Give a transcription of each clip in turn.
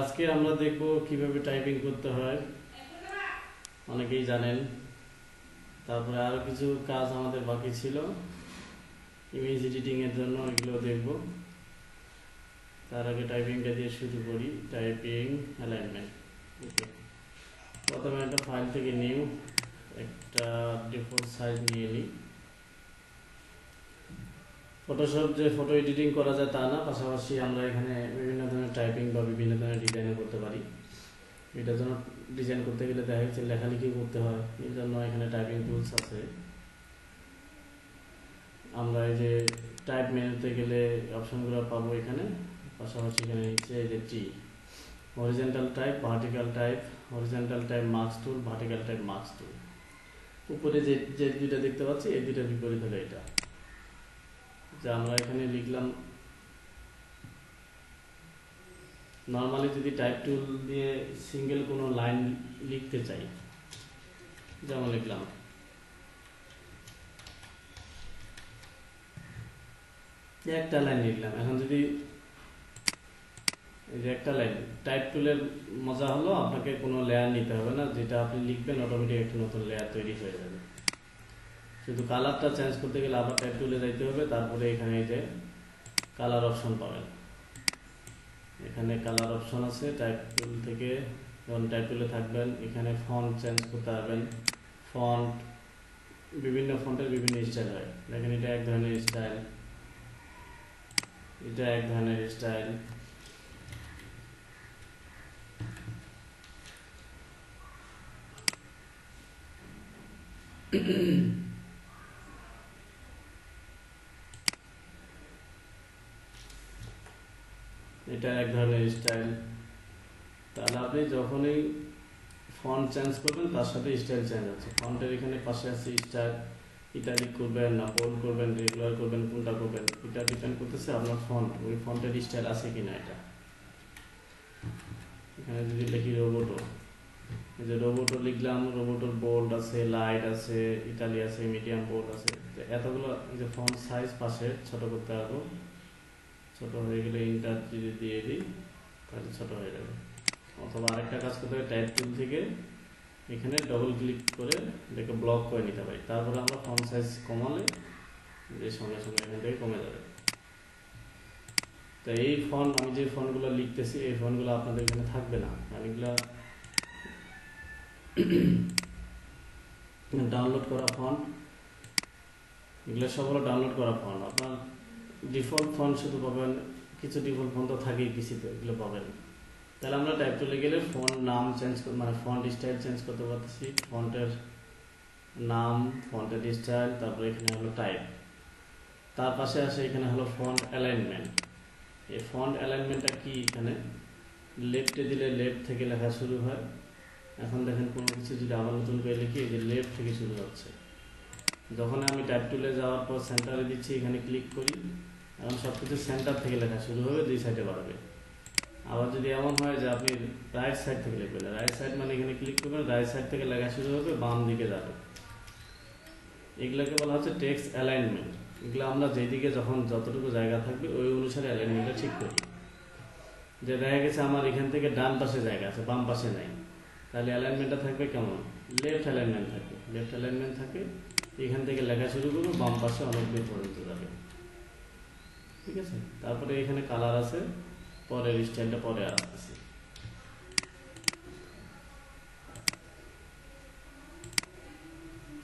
আজকে আমরা দেখব কিভাবে টাইপিং করতে হয়। অনেকেই জানেন। তারপরে আরো কিছু কাজ আমাদের বাকি ছিল ইমেজ এডিটিং এর জন্য, এগুলো দেখব। তার আগে টাইপিংটা দিয়ে শুরু করি। Typing alignment. প্রথমে একটা ফাইল থেকে নিউ একটা ডিফল্ট সাইজ নিয়ে নিই। ফটোশপ যে ফটো এডিটিং করা যায় তা না, পাশাপাশি আমরা এখানে বিভিন্ন ধরনের টাইপিং বা বিভিন্ন ধরনের ডিজাইন করতে পারি। এটার জন্য ডিজাইন করতে গেলে দেখা যাচ্ছে লেখালেখি করতে হয়, এর জন্য এখানে টাইপিং টুলস আছে। আমরা এই যে টাইপ মেনুতে গেলে অপশনগুলো পাবো এখানে, পাশাপাশি এখানে নিচে এই যে টি horizontal type, vertical type, horizontal type marks tool, vertical type marks tool. উপরে যে যে দুইটা দেখতে পাচ্ছি এই দুইটা বিপরীত হলো এটা। যা আমরা এখানে লিখলাম, নর্মালি যদি টাইপ টুল দিয়ে সিঙ্গেল কোনো লাইন লিখতে চাই, যেমন লিখলাম একটা লাইন লিখলাম। এখন যদি এই যে একটা লাইন, টাইপ টুলের মজা হলো আপনাকে কোনো লেয়ার নিতে হবে না, যেটা আপনি লিখবেন অটোমেটিক একটা নতুন লেয়ার তৈরি হয়ে যাবে। শুধু কালারটা চেঞ্জ করতে গেলে আবার টাইপ টুলে যাইতে হবে, তারপরে এখানে এই যে কালার অপশন পাবেন। এখানে কালার অপশন আছে টাইপ টুল থেকে। যখন টাইপ টুলে থাকবেন এখানে ফন্ট চেঞ্জ করতে পারবেন। ফন্ট বিভিন্ন ফন্টের বিভিন্ন স্টাইল হয়। দেখেন এটা এক ধরনের স্টাইল, এটা এক ধরনের স্টাইল। এটা এক ধরনের স্টাইল। তাহলে আপনি যখনই ফন্ট চেঞ্জ করবেন তার সাথে স্টাইল চেঞ্জ হচ্ছে। ফন্টের এখানে পাশে আছে স্টাইল, ইটালিক করবেন না বোল্ড করবেন, রেগুলার করবেন, কোনটা করবেন এটা ডিপেন্ড করতেছে আপনার ফন্ট, ওই ফন্টের স্টাইল আছে কিনা। এটা এখানে যদি লিখি রোবোটো, এই যে রোবোটো লিখলাম, রোবোটোর বোল্ড আছে, লাইট আছে, ইটালি আছে, মিডিয়াম বোল্ড আছে। এতগুলো যে ফন্ট সাইজ পাশে ছোট করতে পারবো। ছোট হয়ে গেলে ইন্টার যদি দিয়ে দিই তাহলে ছোট হয়ে যাবে। অথবা আরেকটা কাজ করতে হবে, টাইপ টুল থেকে এখানে ডবল ক্লিক করে এটাকে ব্লক করে নিতে পারি। তারপরে আমরা ফন্ট সাইজ কমালে যে সঙ্গে সঙ্গে এখান থেকে কমে যাবে। তো এই ফন্ট, আমি যে ফন্টগুলো লিখতেছি এই ফন্টগুলো আপনাদের এখানে থাকবে না। এগুলা ডাউনলোড করা ফন্ট, এগুলো সব হলো ডাউনলোড করা ফন্ট। আপনার ডিফল্ট ফন্ট শুধু পাবেন, কিছু ডিফল্ট ফন্ট তো থাকেই পিসিতে, এগুলো পাবেন। তাহলে আমরা টাইপ টুলে গেলে ফন্ট নাম চেঞ্জ মানে ফন্ট স্টাইল চেঞ্জ করতে পারতেছি। ফন্টের নাম, ফন্টের স্টাইল, তারপরে এখানে হলো টাইপ। তার পাশে আসে এখানে হলো ফন্ট অ্যালাইনমেন্ট। এই ফন্ট অ্যালাইনমেন্টটা কি, এখানে লেফটে দিলে লেফট থেকে লেখা শুরু হয়। এখন দেখেন কোনো কিছু যদি আবার নতুন করে লিখি, এই যে লেফট থেকে শুরু হচ্ছে। যখন আমি টাইপ টুলে যাওয়ার পর সেন্টারে দিচ্ছি, এখানে ক্লিক করি, এখন সব কিছু সেন্টার থেকে লেখা শুরু হবে, দুই সাইডে বাড়বে। আবার যদি এমন হয় যে আপনি রাইট সাইড থেকে লিখবেন, রাইট সাইড মানে এখানে ক্লিক করবেন, রাইট সাইড থেকে লেখা শুরু হবে, বাম দিকে যাবে। এগুলোকে বলা হচ্ছে টেক্সট অ্যালাইনমেন্ট। এগুলো আমরা যেদিকে যখন যতটুকু জায়গা থাকবে ওই অনুসারে অ্যালাইনমেন্টটা ঠিক করি। যে দেখা গেছে আমার এখান থেকে ডান পাশে জায়গা আছে, বাম পাশে নাই, তাহলে অ্যালাইনমেন্টটা থাকবে কেমন, লেফট অ্যালাইনমেন্ট থাকবে। লেফট অ্যালাইনমেন্ট থাকে, এখান থেকে লেখা শুরু করবো, বাম পাশে অনেক দূর পর্যন্ত যাবে। ঠিক আছে। তারপরে এখানে কালার আছে, পরের স্টাইলটা পরে আসতেছি।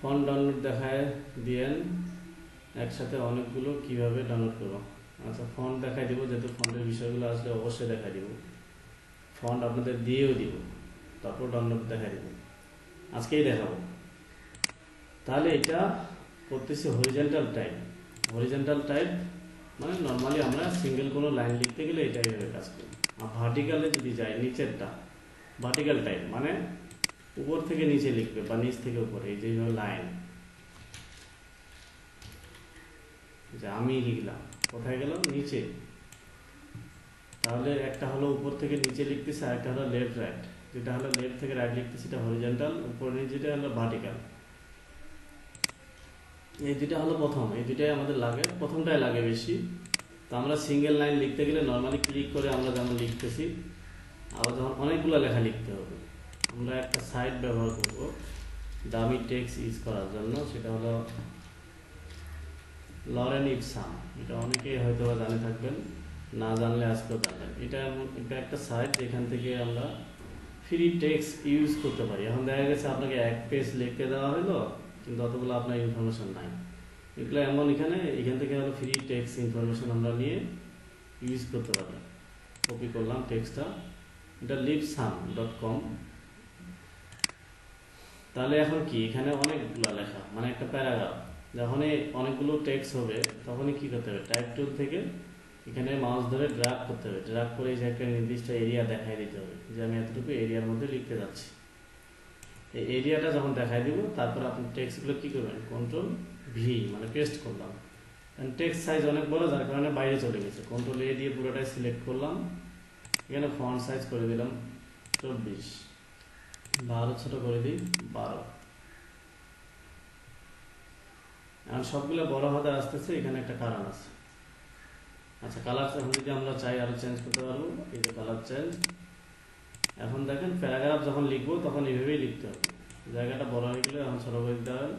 ফন্ট ডাউনলোড দেখায় দিয়েন, একসাথে অনেকগুলো কিভাবে ডাউনলোড করবো। আচ্ছা, ফন্ট দেখাই দিব, যেহেতু ফন্টের বিষয়গুলো আসলে অবশ্যই দেখাই দিব। ফন্ট আপনাদের দিয়েও দিব, তারপর ডাউনলোড দেখাই দিব, আজকেই দেখাবো। তাহলে এটা করতেছি হরিজন্টাল টাইপ। হরিজন্টাল টাইপ মানে নর্মালি আমরা সিঙ্গেল কোনো লাইন লিখতে গেলে এটাই ভাবে কাজ করি। আর ভার্টিক্যালে যদি যাই, নিচেরটা ভার্টিক্যাল টাইপ মানে উপর থেকে নিচে লিখবে বা নিচ থেকে উপরে, এই যে লাইন। যে আমি লিখলাম, কোথায় গেল, নিচে। তাহলে একটা হলো উপর থেকে নিচে লিখতেছে, আর একটা হলো লেফট রাইট। যেটা হলো লেফট থেকে রাইট লিখতেছে এটা হরিজন্টাল, উপর নিচেটা হলো ভার্টিক্যাল। এই দুইটা হলো প্রথম, এই দুইটাই আমাদের লাগে, প্রথমটাই লাগে বেশি। তো আমরা সিঙ্গেল লাইন লিখতে গেলে নর্মালি ক্লিক করে আমরা যেমন লিখতেছি আবার যখন অনেকগুলো লেখা লিখতে হবে, আমরা একটা সাইট ব্যবহার করব দামি টেক্সট ইউজ করার জন্য, সেটা হলো লরেন ইপসাম। এটা অনেকেই হয়তো জানে থাকবেন, না জানলে আজকেও জানবেন। এটা একটা সাইট যেখান থেকে আমরা ফ্রি টেক্সট ইউজ করতে পারি। এখন দেখা গেছে আপনাকে এক পেজ লিখতে দেওয়া হলো, কিন্তু অতগুলো আপনার ইনফরমেশন নাই। এগুলো এখান থেকে হলো ফ্রি টেক্সট ইনফরমেশন আমরা নিয়ে ইউজ করতে পারি। কপি করলাম টেক্সটটা, এটা libsum.com। তাহলে এখন কি, এখানে অনেকগুলো লেখা, মানে একটা প্যারাগ্রাফ। যখনই অনেকগুলো টেক্সট হবে তখনই কি করতে হবে, টাইপ টুল থেকে এখানে মাউস ধরে ড্র্যাগ করতে হবে। ড্র্যাগ করে এই যে একটা নির্দিষ্ট এরিয়া দেখাই দিতে হবে, যে আমি এতটুকু এরিয়ার মধ্যে লিখতে যাচ্ছি। এই এরিয়াটা যখন দেখাই দিব, তারপর আপনি টেক্সটগুলো কি করবেন, কন্ট্রোল ভি মানে পেস্ট করলাম। টেক্সট সাইজ অনেক বড়, যার কারণে বাইরে চলে গেছে। কন্ট্রোল এ দিয়ে পুরোটাই সিলেক্ট করলাম। এখানে ফন্ট সাইজ করে দিলাম 24, 12 ছোট করে দিই 12। এখন সবগুলো বড় হতে আসতেছে, এখানে একটা কারণ আছে। আচ্ছা, কালার যদি আমরা চাই আরো চেঞ্জ করতে পারবো, এই যে কালার চেঞ্জ। এখন দেখেন প্যারাগ্রাফ যখন লিখবো তখন এইভাবেই লিখতে হবে। জায়গাটা বড় হয়ে গেলে এখন ছোট করে দিতে হবে,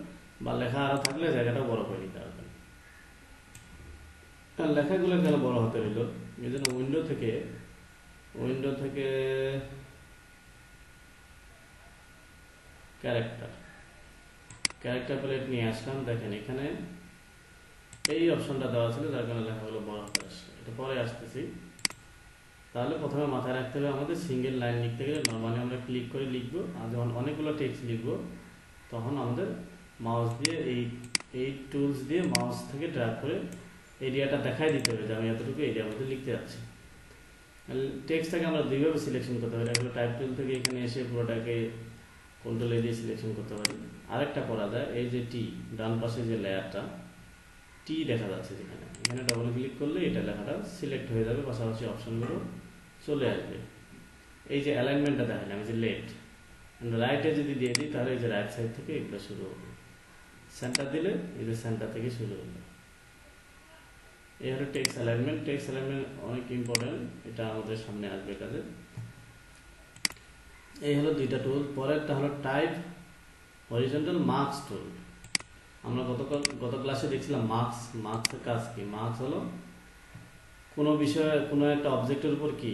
বা লেখা আরো থাকলে জায়গাটা বড় করে দিতে হবে। লেখাগুলো কেন বড় হতে হইল, এই জন্য উইন্ডো থেকে ক্যারেক্টার প্লেট নিয়ে আসলাম। দেখেন এখানে এই অপশনটা দেওয়া ছিল, যার কারণে লেখাগুলো বড় হতে আসছে। এটা পরে আসতেছি। তাহলে প্রথমে মাথায় রাখতে হবে, আমাদের সিঙ্গেল লাইন লিখতে গেলে নর্মালি আমরা ক্লিক করে লিখবো, আর যখন অনেকগুলো টেক্সট লিখবো তখন আমাদের মাউস দিয়ে এই টুলস দিয়ে মাউস থেকে ড্র্যাগ করে এরিয়াটা দেখাই দিতে হবে, যে আমি এতটুকু এরিয়ার মধ্যে লিখতে যাচ্ছি। টেক্সটটাকে আমরা দুইভাবে সিলেকশন করতে পারি। এগুলো টাইপ টুল থেকে এখানে এসে পুরোটাকে কন্ট্রোল এ দিয়ে সিলেকশন করতে পারি। আরেকটা করা যায়, এই যে টি ডান পাশে যে লেয়ারটা টি দেখা যাচ্ছে, এখানে ডবল ক্লিক করলে এটা লেখাটা সিলেক্ট হয়ে যাবে, পাশাপাশি অপশনগুলো চলে আসবে। এই যে অ্যালাইনমেন্টটা দেখালাম, এই যে লেফট রাইটে যদি দিয়ে দিই, তাহলে এই যে রাইট সাইড থেকে এগুলো শুরু হবে। সেন্টার দিলে এই যে সেন্টার থেকে শুরু হবে। এই হলো টেক্সট অ্যালাইনমেন্ট। টেক্সট অ্যালাইনমেন্ট অনেক ইম্পর্টেন্ট, এটা আমাদের সামনে আসবে কাজে। এই হলো দুইটা টুল। পরেরটা হলো টাইপ হরিজন্টাল মার্কস টুল। আমরা গত ক্লাসে দেখছিলাম মার্কসের কাজ কি। মার্কস হলো কোনো বিষয়ে কোনো একটা অবজেক্টের উপর কি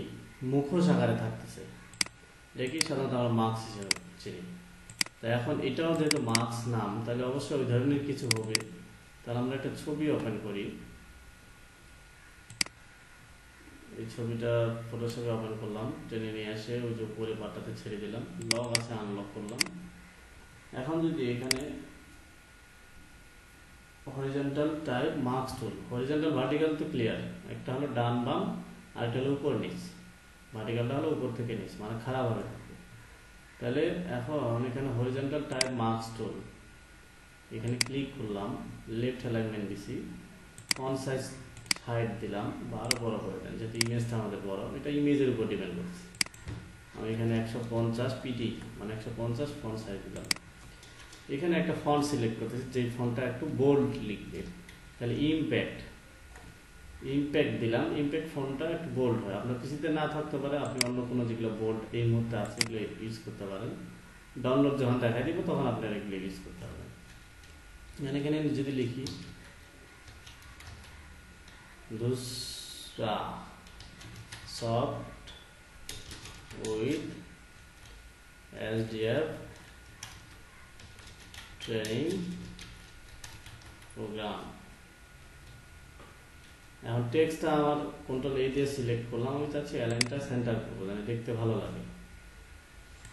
মুখোশ আকারে থাকতেছে, এটাকেই সাধারণত আমরা মার্কস হিসেবে চিনি। তো এখন এটাও যেহেতু মার্কস নাম, তাহলে অবশ্যই ওই ধরনের কিছু হবে। তাহলে আমরা একটা ছবি ওপেন করি। এই ছবিটা ফটোশপে ওপেন করলাম, টেনে নিয়ে আসে ওই যে উপরে পাতাতে ছেড়ে দিলাম, লক আছে আনলক করলাম। এখন যদি এখানে হরিজন্টাল টাইপ মার্কস টুল, হরিজন্টাল ভার্টিক্যাল তো ক্লিয়ার, একটা হলো ডান বাম আর একটা হলো উপর নিচ। ভার্টিক্যালটা হলো উপর থেকে নিচ, মানে খারাপভাবে থাকবে। তাহলে এখন এখানে হরিজন্টাল টাইপ মার্কস টুল, এখানে ক্লিক করলাম, লেফট অ্যালাইনমেন্ট দিছি, ফন্ট সাইজ হাইট দিলাম বা আরো বড় করে দেন, যেহেতু ইমেজটা আমাদের বড়, এটা ইমেজের উপর ডিপেন্ড করছে। আমি এখানে 150 পিটি মানে 150 ফন্ট সাইজ দিলাম। এখানে একটা ফন্ট সিলেক্ট করতেছি, যে ফন্টটা একটু বোল্ড লিখবে। তাহলে ইম্প্যাক্ট দিলাম। ইম্প্যাক্ট ফন্টটা একটু বোল্ড হয়, আপনার কিছুতে না থাকতে পারে, আপনি অন্য কোনো যেগুলো বোল্ড এই মুহূর্তে আছে এগুলো ইউজ করতে পারেন। ডাউনলোড যখন দেখা দিব তখন আপনারা এগুলো ইউজ করতে পারবেন। এখানে যদি লিখি दूसरा soft with SDF training program. এখন টেক্সটটা আমার কন্ট্রোল এ দিয়ে সিলেক্ট করলাম। আমি চাচ্ছি অ্যালাইনটা সেন্টার করবো, যেন দেখতে ভালো লাগে।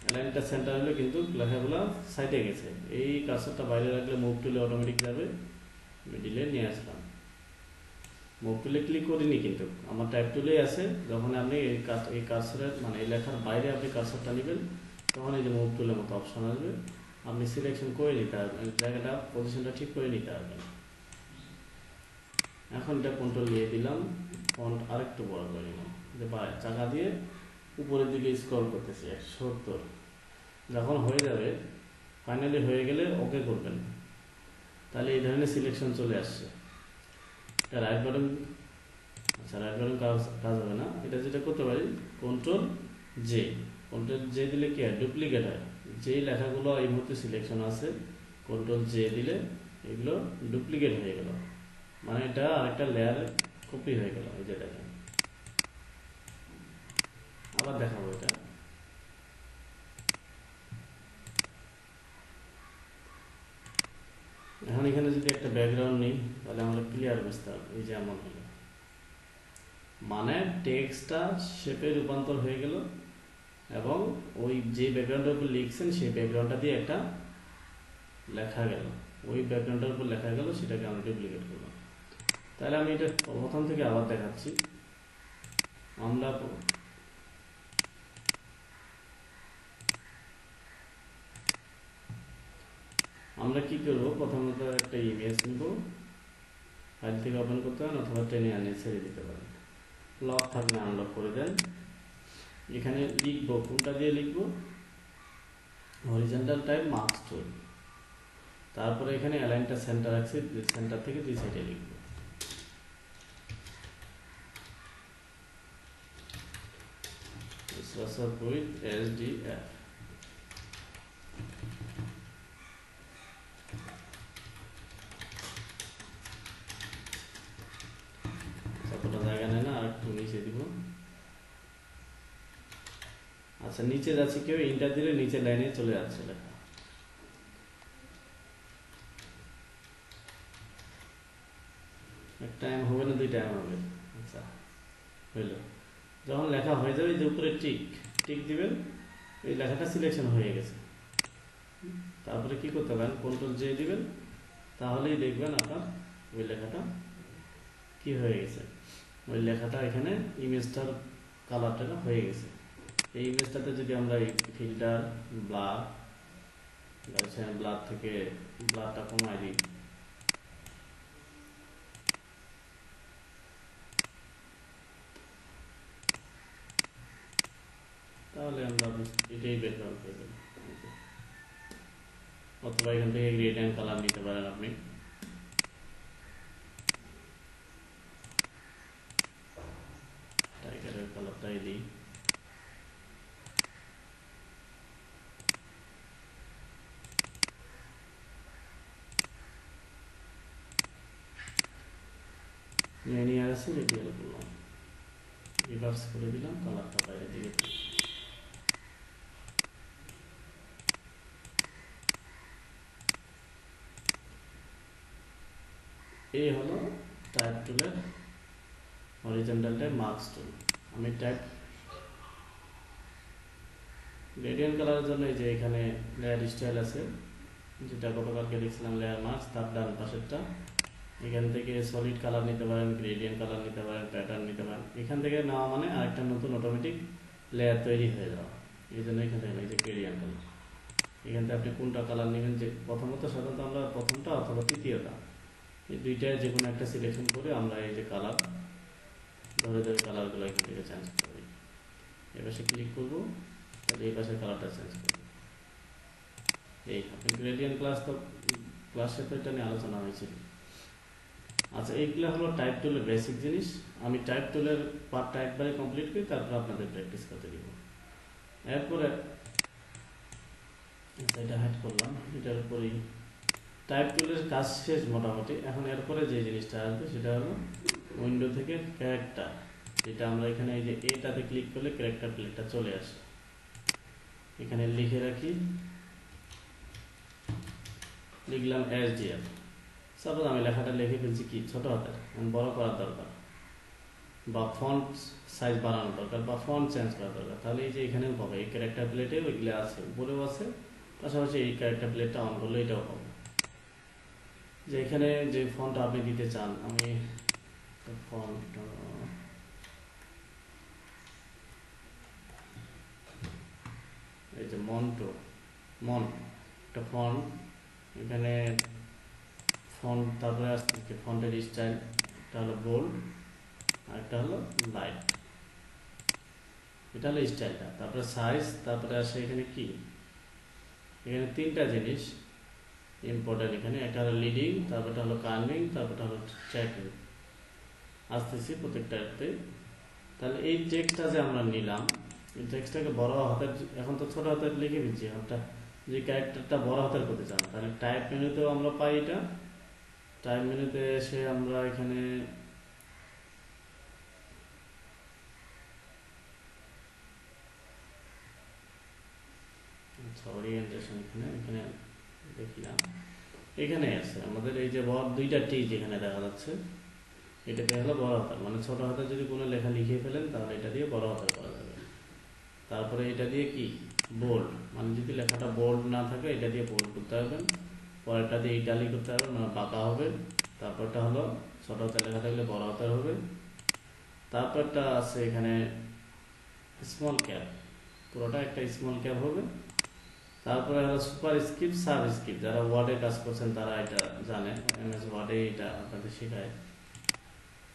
অ্যালাইনটা সেন্টার হলে কিন্তু লেখাগুলো সাইডে গেছে। এই কার্সরটা বাইরে রাখলে মুভ টুলে অটোমেটিক যাবে, মিডিলে নিয়ে আসলাম। মুভ টুলে ক্লিক করিনি, কিন্তু আমার টাইপ টুলেই আছে। যখন আপনি এই কার্সরের মানে এই লেখার বাইরে আপনি কার্সরটা নেবেন, তখন এই যে মুভ টুলের মতো অপশন আসবে, আপনি সিলেকশন করে নিতে পারবেন, জায়গাটা পজিশনটা ঠিক করে নিতে পারবেন। এখন এটা কন্ট্রোল দিয়ে দিলাম, ফন্ট আরেকটু বড় করে নিলাম, যে চাকা দিয়ে উপরের দিকে স্ক্রল করতেছি 170। যখন হয়ে যাবে, ফাইনালি হয়ে গেলে ওকে করবেন, তাহলে এই ধরনের সিলেকশন চলে আসছে। এটা রাইট বাটন, আচ্ছা রাইট বাটন কাজ হবে না। এটা যেটা করতে পারি, কন্ট্রোল জে, কন্ট্রোল জে দিলে কি হয়, ডুপ্লিকেট হয়। যেই লেখাগুলো এই মুহূর্তে সিলেকশন আছে কন্ট্রোল জে দিলে এগুলো ডুপ্লিকেট হয়ে গেল, মানে এটা আরেকটা লেয়ার কপি হয়ে গেল। এই যে দেখেন, আবার দেখাবো এটা। এখন এখানে যদি একটা ব্যাকগ্রাউন্ড নিই তাহলে আমরা ক্লিয়ার বুঝতে পারবো। এই যে এমন হলো, মানে টেক্সটটা শেপে রূপান্তর হয়ে গেল এবং ওই যে ব্যাকগ্রাউন্ডের উপর লিখছেন সেই ব্যাকগ্রাউন্ডটা দিয়ে একটা লেখা গেল, ওই ব্যাকগ্রাউন্ডের উপর লেখা গেল, সেটাকে আমরা ডুপ্লিকেট করলাম। তাহলে আমি এটা প্রথম থেকে আবার দেখাচ্ছি। আমরা কি করব, প্রথমত একটা ইমেজ নিব, ফাইল থেকে ওপেন করতে পারেন অথবা টেনে আনিয়ে ছেড়ে দিতে পারেন। লক থাকলে আনলক করে দেন। এখানে লিখবো, কোনটা দিয়ে লিখবো, হরিজন্টাল টাইপ মার্কস টুল। তারপরে এখানে অ্যালাইনটা সেন্টার আছে, সেন্টার থেকে দুই সাইডে লিখবো। with SDF। যতটা জায়গা নেয় না, আর একটু নিচে দিব। আচ্ছা, নিচে যাচ্ছে, কেউ ইন্টার দিলে নিচে লাইনে চলে যাচ্ছে লেখা। এক টাইম হবে না, দুই টাইম হবে। আচ্ছা, হইল। যখন লেখা হয়ে যাবে, যে উপরে টিক টিক দিবেন, এই লেখাটা সিলেকশন হয়ে গেছে। তারপরে কি করতে পারেন, কন্ট্রোল জে দিবেন, তাহলেই দেখবেন আপনার ওই লেখাটা কি হয়ে গেছে। ওই লেখাটা এখানে ইমেজটার কালারটা হয়ে গেছে। এই ইমেজটাতে যদি আমরা এই ফিল্টার ব্লার ব্লার থেকে ব্লারটা কমাই দিই, তাহলে আমরা এটাই ব্যাকগ্রাউন্ড পেয়ে যাবো। অথবা এখান থেকে গ্রেডিয়েন্ট কালার নিতে পারেন আপনি। টাইগারের কালারটাই দিই। নিয়ে আসছি, রেডিয়াল করলাম, রিভার্স করে দিলাম, কালারটা বাইরের দিকে। এই হলো টাইপ টুলের হরিজন্টাল টাইপ মার্কস টুল। আমি টাইপ গ্রেডিয়েন্ট কালারের জন্য এই যে এখানে লেয়ার স্টাইল আছে, যেটা গতকালকে দেখছিলাম, লেয়ার মার্কস, তার ডান পাশেরটা। এখান থেকে সলিড কালার নিতে পারেন, গ্রেডিয়েন্ট কালার নিতে পারেন, প্যাটার্ন নিতে পারেন। এখান থেকে নেওয়া মানে আরেকটা নতুন অটোমেটিক লেয়ার তৈরি হয়ে যাওয়া। এই জন্য এখান থেকে এই যে গ্রেডিয়েন্ট কালার, এখান থেকে আপনি কোনটা কালার নেবেন, যে প্রথমত সাধারণত আমরা প্রথমটা অথবা তৃতীয়টা, এই দুইটায় যে কোনো একটা সিলেকশন করে আমরা এই যে কালার ধরে ধরে কালারগুলো এখান থেকে চেঞ্জ করি। এই পাশে ক্লিক করব, তাহলে এই পাশের কালারটা চেঞ্জ করব। এই আপনি গ্রেডিয়েন্ট ক্লাসে তো এটা নিয়ে আলোচনা হয়েছিল। আচ্ছা, এইগুলো হলো টাইপ টুলের বেসিক জিনিস। আমি টাইপ টুলের পার্টটা একবারে কমপ্লিট করি, তারপর আপনাদের প্র্যাকটিস করতে দিব। এরপরে এটা হাইড করলাম, এটার উপরেই টাইপ টুলের কাজ শেষ মোটামুটি। এখন এরপরে যে জিনিসটা আসবে সেটা হলো উইন্ডো থেকে ক্যারেক্টার, যেটা আমরা এখানে এই যে এটাতে ক্লিক করলে ক্যারেক্টার প্লেটটা চলে আসে। এখানে লিখে রাখি, লিখলাম SDF। সাপোজ আমি লেখাটা লিখে ফেলছি কি ছোট হাতের, বড় করার দরকার, বা ফন্ট সাইজ বাড়ানোর দরকার, বা ফন্ট চেঞ্জ করার দরকার, তাহলে এই যে এখানেও পাবে, এই ক্যারেক্টার প্লেটে ওইগুলো আছে, উপরেও আছে, পাশাপাশি এই ক্যারেক্টার প্লেটটা অন করলে এটাও পাবো। যে এখানে যে ফন্ট আপনি দিতে চান, আমি ফন্ট এই যে মন একটা ফন্ট, এখানে ফন্ট, তারপরে আসছে ফন্টের স্টাইল, একটা হলো বোল্ড আর একটা হলো লাইট, এটা হলো স্টাইলটা। তারপরে সাইজ, তারপরে আসে এখানে কি, এখানে তিনটা জিনিস ইম্পর্টেন্ট। এখানে একটা হলো লিডিং, তারপরটা হলো কার্ভিং, তারপরটা হলো ট্র্যাকিং। আসতেছি প্রত্যেকটাতে। তাহলে এই টেক্সটটা যে আমরা নিলাম, টেক্সটটাকে বড় হাতের, এখন তো ছোট হাতের লিখে দিচ্ছি, একটা যে ক্যারেক্টারটা বড় হাতের করতে চান তাহলে টাইপ মেনুতেও আমরা পাই এটা। টাইপ মেনুতে এসে আমরা এখানে ওরিয়েন্টেশন এখানে দেখি না, এখানে আছে আমাদের এই যে দুইটা টি যেখানে দেখা যাচ্ছে, এটাতে হলো বড় হাতের, মানে ছোট হাতে যদি কোনো লেখা লিখে ফেলেন তাহলে এটা দিয়ে বড় হাতের করা যাবে। তারপরে এটা দিয়ে কি বোল্ড, মানে যদি লেখাটা বোল্ড না থাকে এটা দিয়ে বোল্ড করতে পারবেন। পরেরটা দিয়ে ইটালি করতে পারবেন, মানে বাঁকা হবে। তারপরটা হলো ছোট হাতের লেখা থাকলে বড় হাতের হবে। তারপরটা আছে এখানে স্মল ক্যাপ, পুরোটা একটা স্মল ক্যাপ হবে। তারপরে হলো সুপার স্ক্রিপ্ট, সাব স্ক্রিপ্ট, যারা ওয়ার্ডে কাজ করছেন তারা এটা জানে, এমএস ওয়ার্ডে এটা আপনাদের শেখায়।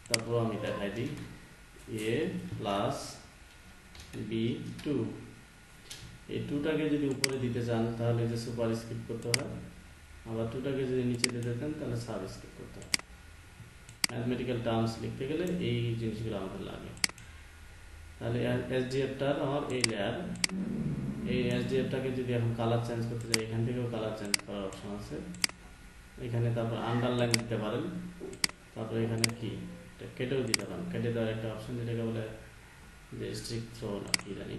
তারপর আমি দেখাই দিই এ প্লাস বি টু, এই টুটাকে যদি উপরে দিতে চান তাহলে যে সুপার স্ক্রিপ্ট করতে হয়, আবার টুটাকে যদি নিচে দিতে চান তাহলে সাব স্ক্রিপ্ট করতে হয়। ম্যাথমেটিক্যাল টার্মস লিখতে গেলে এই জিনিসগুলো আমাদের লাগে। তাহলে এসডিএফটার আমার এই লেয়ার, এই এসডিএফটাকে যদি এখন কালার চেঞ্জ করতে চাই এখান থেকেও কালার চেঞ্জ করার অপশন আছে এখানে। তারপর আন্ডারলাইন দিতে পারেন, তারপরে এখানে কি কেটেও দিতে পারেন, কেটে দেওয়ার একটা অপশন যেটাকে বলে যে স্ট্রিক থ্রো না কি জানি,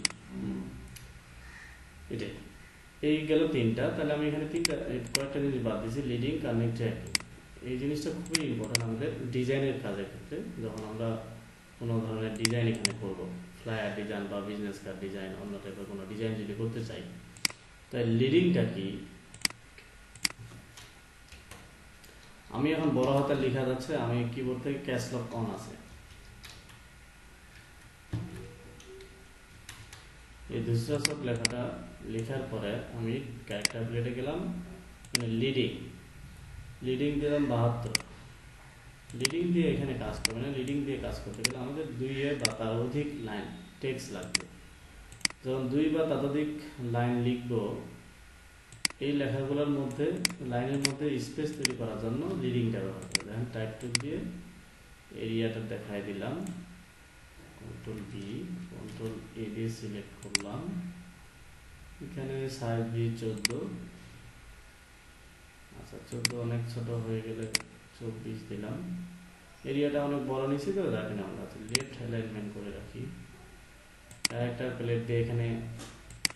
এটাই। এই গেল তিনটা। তাহলে আমি এখানে কয়েকটা জিনিস বাদ দিয়েছি, লিডিং, কার্নিং, ট্র্যাকিং। এই জিনিসটা খুবই ইম্পর্টেন্ট আমাদের ডিজাইনের কাজের ক্ষেত্রে, যখন আমরা কোনো ধরনের ডিজাইন এখানে করব, ফ্লায়ার ডিজাইন বা বিজনেস কার্ড ডিজাইন, অন্য টাইপের কোনো ডিজাইন যদি করতে চাই, তাই লিডিংটা কি। আমি এখন বড় হাতের লেখা যাচ্ছে, আমি কিবোর্ড থেকে ক্যাশ লক অন আছে, এই দুসরা সব লেখাটা লেখার পরে আমি ক্যারেক্টার প্লেটে গেলাম, লিডিং, লিডিং দিলাম 72। লিডিং দিয়ে এখানে কাজ করবে না, লিডিং দিয়ে কাজ করতে গেলে আমাদের 2 বা তার অধিক লাইন টেক্সট লাগবে। যখন 2 বা ততোধিক লাইন লিখব, এই লেখাগুলোর মধ্যে লাইনের মধ্যে স্পেস তৈরি করার জন্য লিডিংটা ব্যবহার করবে। দেখেন টাইপ টুল দিয়ে এরিয়াটা দেখাই দিলাম, কন্ট্রোল বি, কন্ট্রোল এ দিয়ে সিলেক্ট করলাম, এখানে সাইজ দিয়ে 14, আচ্ছা 14 অনেক ছোট হয়ে গেলে 24 দিলাম। এরিয়াটা অনেক বড় নিচ্ছি তো রাখি না, আমরা লেফট অ্যালাইনমেন্ট করে রাখি। ক্যারেক্টার প্লেট দিয়ে এখানে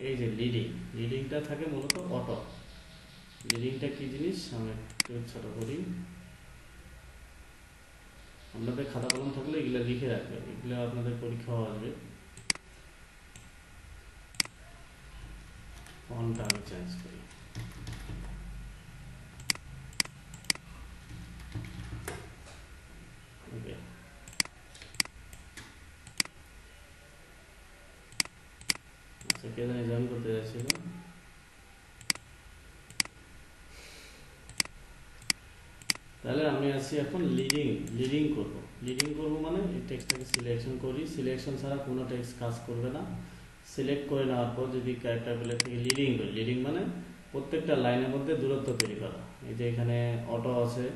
এই যে লিডিং, লিডিংটা থাকে মূলত অটো। লিডিংটা কি জিনিস আমি একটু ছোট করি, আপনাদের খাতা কলম থাকলে এগুলো লিখে রাখবেন, এগুলো আপনাদের পরীক্ষাও আসবে। ফন্টটা আমি চেঞ্জ করি, ওকে। আচ্ছা কে জানি জয়েন করতে যাচ্ছিল, তাহলে আমি আছি এখন লিডিং, লিডিং করব। লিডিং করব মানে এই টেক্সটটাকে সিলেকশন করি, সিলেকশন ছাড়া কোনো টেক্সট কাজ করবে না। সিলেক্ট করে নেওয়ার পর যদি ক্যারেক্টার প্লেট থেকে লিডিং করি, লিডিং মানে প্রত্যেকটা লাইনের মধ্যে দূরত্ব তৈরি করা। এই যে এখানে অটো আছে,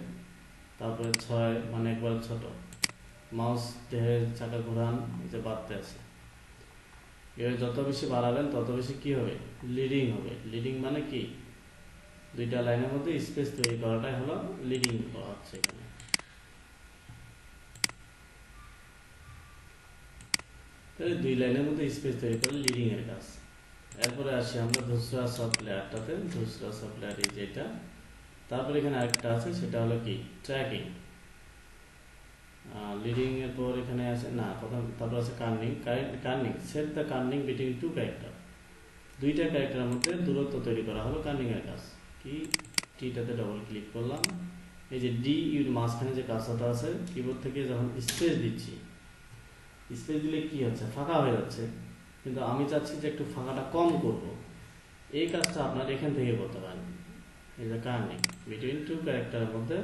তারপরে 6 মানে একবার ছোট, মাউস দেহের চাকা ঘোরান, এই যে বাড়তে আছে, এবার যত বেশি বাড়াবেন তত বেশি কি হবে, লিডিং হবে। লিডিং মানে কি, দুইটা লাইনের মধ্যে স্পেস তৈরি করাটাই হলো লিডিং করা হচ্ছে এখানে। তাহলে 2 লাইনের মধ্যে স্পেস তৈরি করে লিডিং এর কাজ। এরপরে আসি আমরা ধুসরা সব লেয়ারটাতে, ধুসরা সব লেয়ার এই যেটা। তারপরে এখানে আরেকটা আছে, সেটা হলো কি ট্র্যাকিং। লিডিং এর পর এখানে আছে না প্রথম, তারপর আছে কার্নিং। কার্নিং সেট দ্য কার্নিং বিটুইন 2 ক্যারেক্টার, দুইটা ক্যারেক্টারের মধ্যে দূরত্ব তৈরি করা হলো কার্নিং এর কাজ। কি টিটাতে ডবল ক্লিক করলাম, এই যে ডি ইউর মাঝখানে যে কাজটা আছে, কিবোর্ড থেকে যখন স্পেস দিচ্ছি, স্পেস দিলে কি হচ্ছে, ফাঁকা হয়ে যাচ্ছে, কিন্তু আমি চাচ্ছি যে একটু ফাঁকাটা কম করব। এই কাজটা আপনার এখান থেকে করতে পারেন, এই যে কার্নিং বিটুইন 2 ক্যারেক্টারের মধ্যে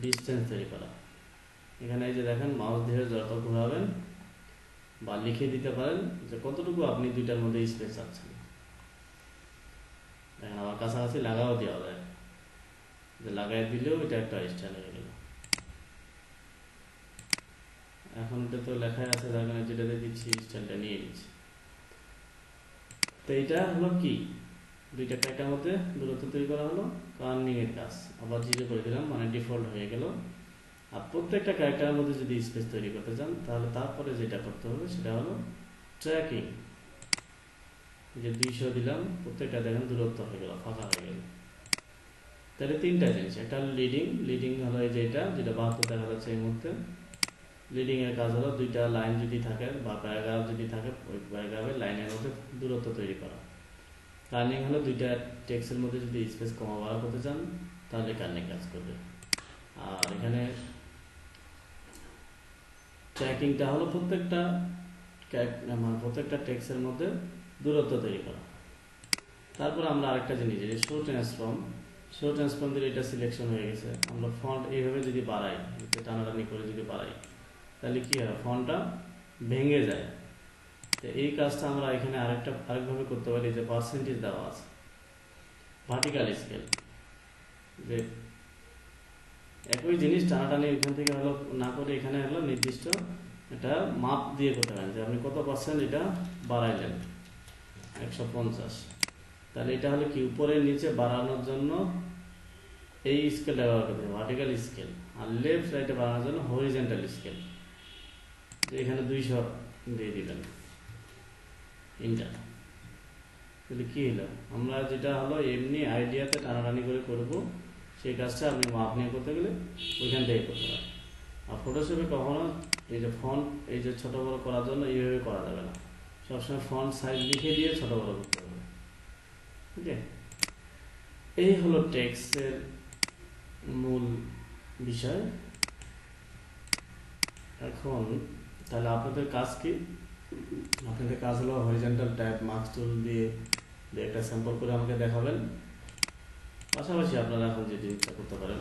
ডিস্টেন্স তৈরি করা। এখানে এই যে দেখেন মাউস দিয়ে যত ঘোরাবেন বা লিখে দিতে পারেন যে কতটুকু আপনি দুইটার মধ্যে স্পেস চাচ্ছেন। দেখেন আমার কাছাকাছি লাগাও দেওয়া যায়, যে লাগাই দিলেও এটা একটা স্টাইল হয়ে গেল। এখন এটা তো লেখাই আছে, যেটাতে দিচ্ছি স্টাইলটা নিয়ে নিচ্ছি। তো এইটা হলো কি, দুইটা ক্যারেক্টার মধ্যে দূরত্ব তৈরি করা হলো, কার্নিং এর কাজ আবার 0 করে দিলাম, মানে ডিফল্ট হয়ে গেল। আর প্রত্যেকটা ক্যারেক্টারের মধ্যে যদি স্পেস তৈরি করতে চান তাহলে তারপরে যেটা করতে হবে সেটা হলো ট্র্যাকিং। যে 200 দিলাম, প্রত্যেকটা দেখেন দূরত্ব হয়ে গেল, ফাঁকা হয়ে গেল। তাহলে তিনটা জিনিস, একটা হলো লিডিং হলো এই যেটা 72 দেখা যাচ্ছে এই মুহূর্তে। লিডিং এর কাজ হলো দুইটা লাইন যদি থাকে বা প্যারাগ্রাফ যদি থাকে, ওই প্যারাগ্রাফের লাইনের মধ্যে দূরত্ব তৈরি করা। কার্নিং হলো দুইটা টেক্সটের মধ্যে যদি স্পেস কমা বাড়া করতে চান তাহলে কার্নিং কাজ করবে। আর এখানে ট্র্যাকিংটা হলো প্রত্যেকটা টেক্সটের মধ্যে দূরত্ব তৈরি করা। তারপর আমরা আরেকটা জিনিস, যে শো ট্রান্সফর্ম দিলে এটা সিলেকশন হয়ে গেছে। আমরা ফন্ট এইভাবে যদি বাড়াই, টানাটানি করে যদি বাড়াই তাহলে কি হয়, ফন্টটা ভেঙে যায়। তো এই কাজটা আমরা এখানে আরেকভাবে করতে পারি, যে পার্সেন্টেজ দেওয়া আছে, ভার্টিক্যাল স্কেল, যে একই জিনিস টানাটানি এখান থেকে হলো না করে এখানে হলো নির্দিষ্ট একটা মাপ দিয়ে করতে পারেন, যে আপনি কত পার্সেন্ট এটা বাড়াইলেন, 150। তাহলে এটা হলো কি, উপরে নিচে বাড়ানোর জন্য এই স্কেলটা ব্যবহার করতে হবে, ভার্টিক্যাল স্কেল। আর লেফট রাইটে বাড়ানোর জন্য হরিজেন্টাল স্কেল, যে এখানে 200 দিয়ে দিবেন ইন্টার। তাহলে কি হলো, আমরা যেটা হলো এমনি আইডিয়াতে টানাটানি করে করব, সেই কাজটা আপনি মাপ নিয়ে করতে গেলে ওইখান থেকে করতে পারেন। আর ফটোশপে কখনো এই যে ফন্ট এই যে ছোট বড় করার জন্য এইভাবে করা যাবে না, সবসময় ফন্ট সাইজ লিখে দিয়ে ছোট বড় করতে হবে। ঠিক আছে, এই হলো টেক্সটের মূল বিষয়। এখন তাহলে আপনাদের কাজ কি, আপনাদের কাজ হলো হরিজন্টাল টাইপ মার্কস টুল দিয়ে একটা স্যাম্পল করে আমাকে দেখাবেন। পাশাপাশি আপনারা এখন যে জিনিসটা করতে পারেন,